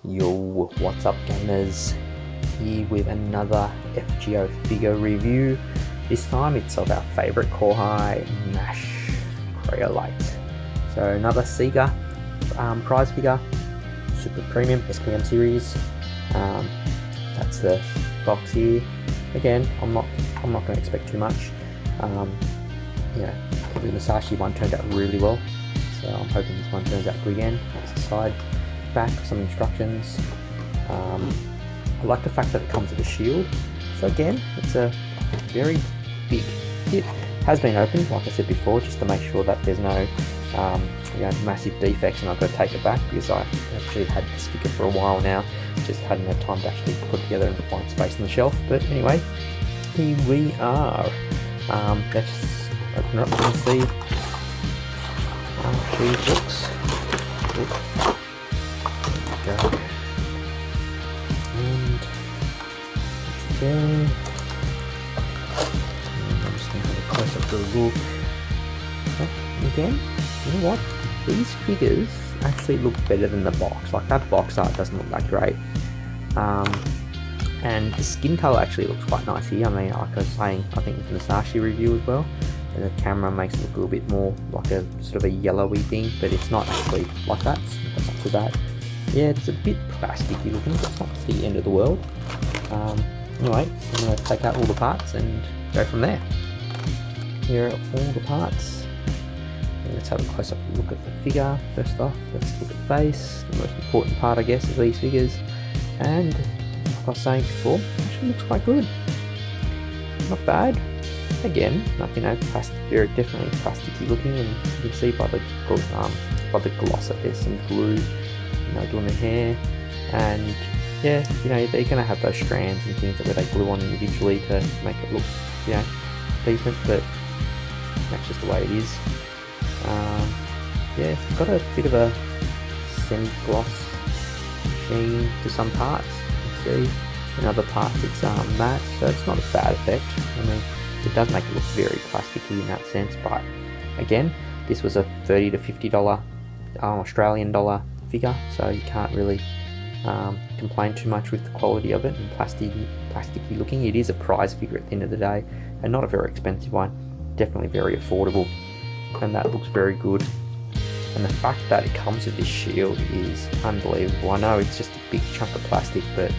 Yo, what's up gamers? Here with another FGO figure review. This time it's of our favourite kohai Mash Cryolite. So another SEGA prize figure, super premium SPM series. That's the box here. Again, I'm not going to expect too much. The Musashi one turned out really well, so I'm hoping this one turns out good again. That's the side back, some instructions. I like the fact that it comes with a shield. So again, it's a very big kit. Has been opened, like I said before, just to make sure that there's no massive defects, and I've got to take it back because I actually had this figure for a while now. Just hadn't had time to actually put it together and find space on the shelf. But anyway, here we are. Let's open it up and see how she looks. There we go. And it's there. And I'm just going to have a close up to the look. But again, you know what? These figures actually look better than the box. Like, that box art doesn't look that great. And the skin color actually looks quite nice here. I mean, like I was saying, I think with the Musashi review as well, and the camera makes it look a little bit more like a sort of a yellowy thing, but it's not actually like that. It's not too bad. Yeah, it's a bit plasticky looking, but it's not the end of the world. Anyway, I'm going to take out all the parts and go from there. Here are all the parts. And let's have a close-up look at the figure. First off, let's look at the face, the most important part, I guess, of these figures. And like I was saying before, it actually looks quite good. Not bad. Again, nothing plastic, very definitely plasticky looking, and you can see by the gloss that there's some glue, doing the hair. And yeah, they're going to have those strands and things where they glue on individually to make it look, decent, but that's just the way it is. Yeah, it's got a bit of a semi-gloss sheen to some parts, you can see. In other parts it's matte, so it's not a bad effect. I mean, it does make it look very plasticky in that sense, but again, this was a $30 to $50 Australian dollar figure, so you can't really complain too much with the quality of it and plasticky looking. It is a prize figure at the end of the day, and not a very expensive one. Definitely very affordable, and that looks very good. And the fact that it comes with this shield is unbelievable. I know it's just a big chunk of plastic, but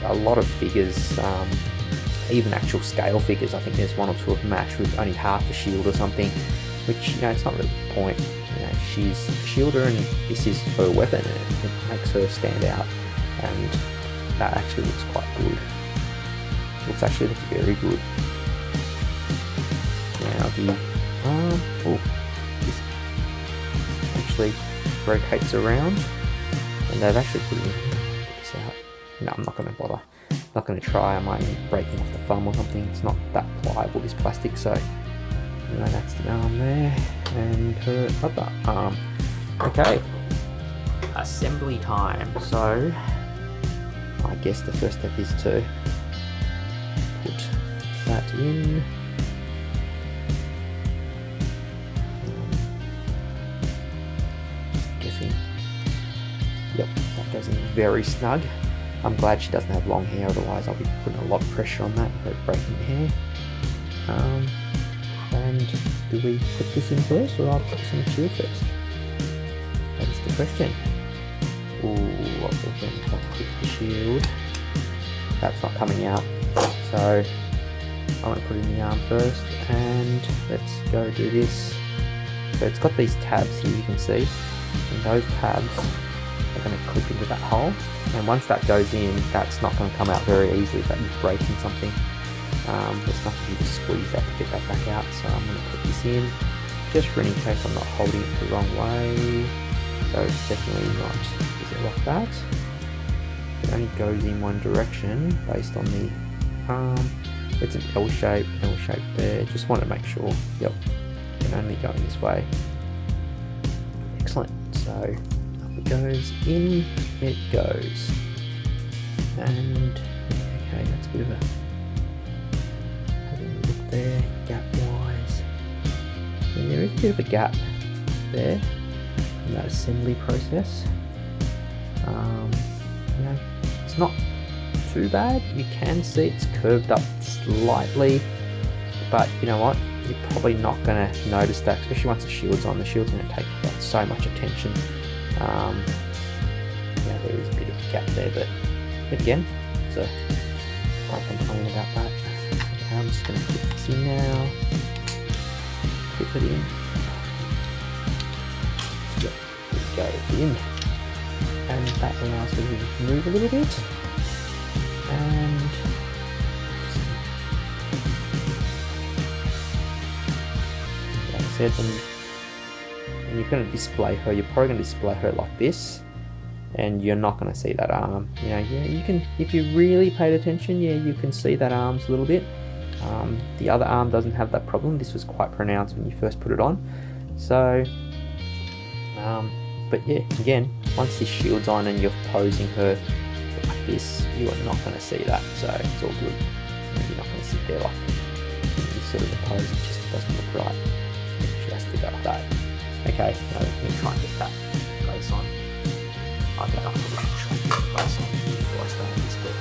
a lot of figures, even actual scale figures, I think there's one or two of Mash with only half a shield or something, which, it's not really the point. She's a shielder and this is her weapon, and it makes her stand out, and that actually looks quite good. Looks very good. Now this actually rotates around, and they've actually put this out. No, I'm not going to bother. Not going to try. I might end up breaking off the thumb or something. It's not that pliable, this plastic. So that's the arm there, and her other arm. Okay, assembly time. So I guess the first step is to put that in. Guessing. Yep, that goes in very snug. I'm glad she doesn't have long hair, otherwise I'll be putting a lot of pressure on that without breaking the hair. And do we put this in first, or I'll put this in the shield first? That is the question. Ooh, I'll put the shield. That's not coming out, so I'm going to put it in the arm first, and let's go do this. So it's got these tabs here, you can see, and those tabs are going to clip into that hole, and once that goes in, that's not going to come out very easily without you breaking something. There's nothing to squeeze that to get that back out, so I'm going to put this in just for any case I'm not holding it the wrong way. So it's definitely not, is it like that? It only goes in one direction based on the arm. It's an L shape there. Just want to make sure, yep, it can only go in this way. Excellent. So up it goes, in it goes. And okay, that's a bit of a look there, gap wise. And there is a bit of a gap there in that assembly process. not too bad. You can see it's curved up slightly, but you know what? You're probably not going to notice that, especially once the shield's on. The shield's going to take so much attention. Yeah, there is a bit of a gap there, but again, so can't complain about that. Okay, I'm just going to clip this in now. Clip it in. Yep, there we go, it's in. And that allows me to move a little bit. And like I said, when you're going to display her, you're probably going to display her like this, and you're not going to see that arm. You know, yeah, you can, if you really paid attention, yeah, you can see that arms a little bit. The other arm doesn't have that problem. This was quite pronounced when you first put it on. So, but yeah, again, once this shield's on and you're posing her like this, you are not going to see that. So it's all good. You're not going to sit there like this sort of pose. It just doesn't look right. She has to go like that. Okay, now let me try and get that place on. Okay, I'll try and get the place on before I start this bit.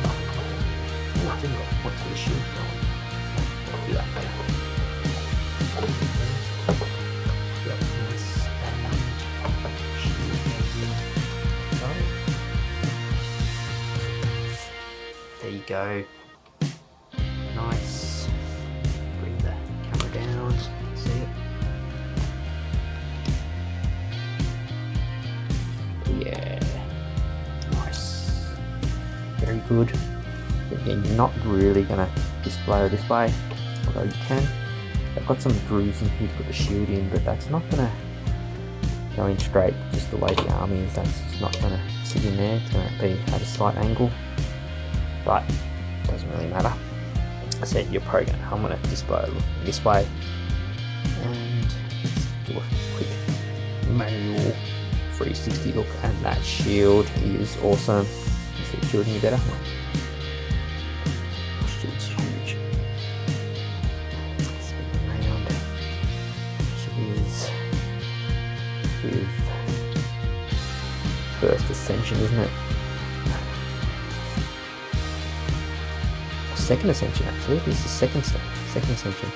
Oh, I didn't got point to the shield going. I'll do that later. Yep, nice. There you go. Nice. Bring the camera down. See it? Yeah. Nice. Very good. Again, you're not really going to display her this way, although you can. I've got some grooves in here to put the shield in, but that's not going to go in straight just the way the arm is. That's just not going to sit in there. It's going to be at a slight angle, but it doesn't really matter. I said you're probably going to, I'm going to display it this way and do a quick manual 360 look, and that shield is awesome. You see the shield any better? Shield's huge. Spin around. She is with first ascension, isn't it? Second ascension, actually. This is second ascension.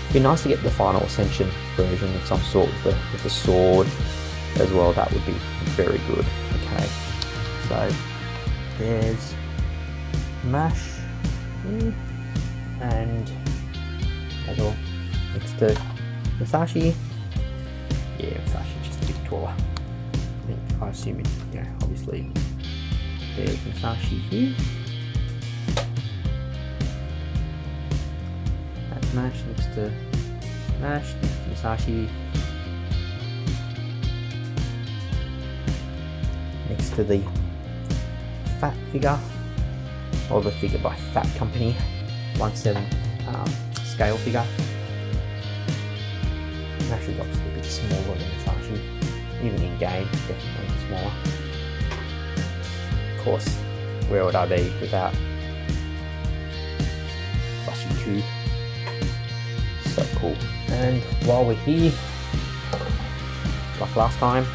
It'd be nice to get the final ascension version of some sort with the sword as well. That would be very good. Okay, so there's Mash and as well next to Musashi. Yeah, Musashi just a bit taller. I assume it, you know, obviously there's Musashi here. That's Mash next to Musashi. Next to the Fat figure, or the figure by Fat Company, 1/7 scale figure. Mash is obviously a bit smaller than Musashi, even in game, definitely smaller. Of course, where would I be without Flashy So cool. And while we're here, like last time,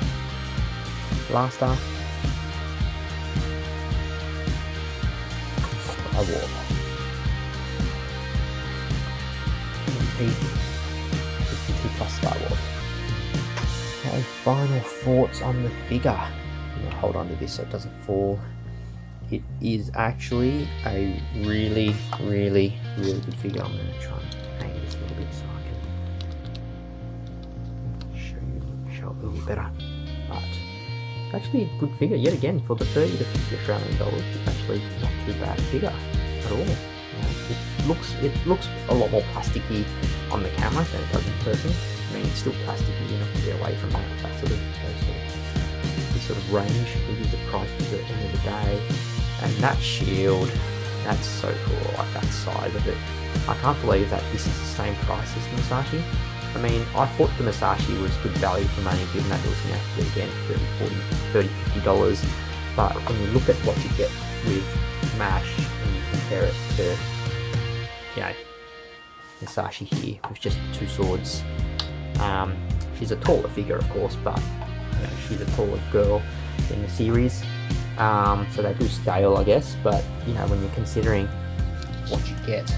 Blaster, Skyward. 52 plus Skyward. Okay, final thoughts on the figure. I'm gonna hold on to this so it doesn't fall. It is actually a really good figure. I'm gonna try and hang this a little bit so I can show it a little bit better. But it's actually a good figure yet again for the 30 to 50 Australian dollars. It's actually not too bad a figure at all. You know, it looks a lot more plasticky on the camera than it does in person. I mean, it's still plasticky. You're not going to get away from that sort of range. It is a price at the end of the day. And that shield, that's so cool. I like that size of it. I can't believe that this is the same price as the Musashi. I mean, I thought the Musashi was good value for money, given that it was, you know, again, $30, $50. But when you look at what you get with Mash and you compare it to, you know, Musashi here with just the two swords, she's a taller figure, of course, but you know, she's a taller girl in the series. so they do scale, I guess. But you know, when you're considering what you get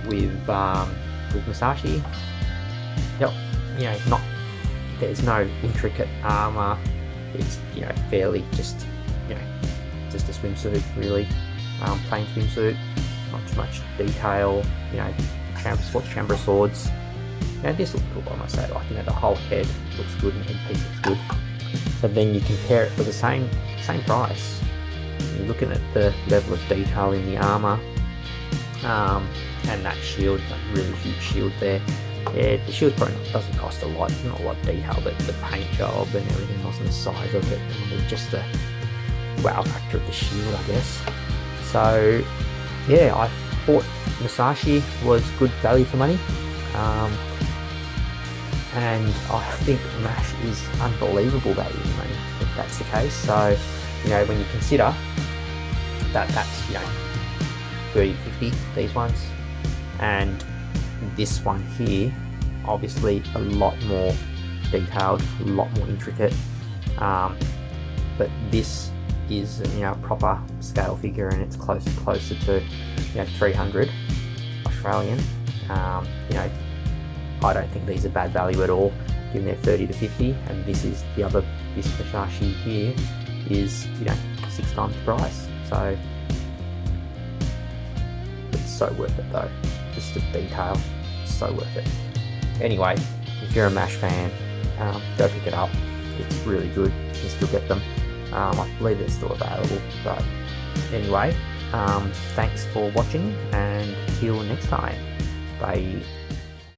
with Musashi, yep, you know, there's no intricate armor. It's, you know, fairly just, you know, just a swimsuit really, plain swimsuit, not too much detail. You know, sports chamber swords. Now this looks cool, I must say. Like, you know, the whole head looks good and the headpiece looks good. But then you compare it for the same price. You're looking at the level of detail in the armor, and that shield, that really huge shield there. Yeah, the shield probably doesn't cost a lot, not a lot of detail, but the paint job and everything else and the size of it, and just the wow factor of the shield, I guess. So yeah, I thought Musashi was good value for money, and I think MASH is unbelievable value for money if that's the case. So, you know, when you consider that that's, you know, 30-50 these ones, and this one here, obviously a lot more detailed, a lot more intricate, but this is, you know, a proper scale figure, and it's closer to, you know, 300 Australian. You know, I don't think these are bad value at all, given they're 30 to 50, and this Musashi here is, you know, 6 times the price. So it's so worth it though. Just the detail, so worth it. Anyway, if you're a MASH fan, go pick it up. It's really good. You can still get them. I believe they're still available. But anyway, thanks for watching, and till next time. Bye.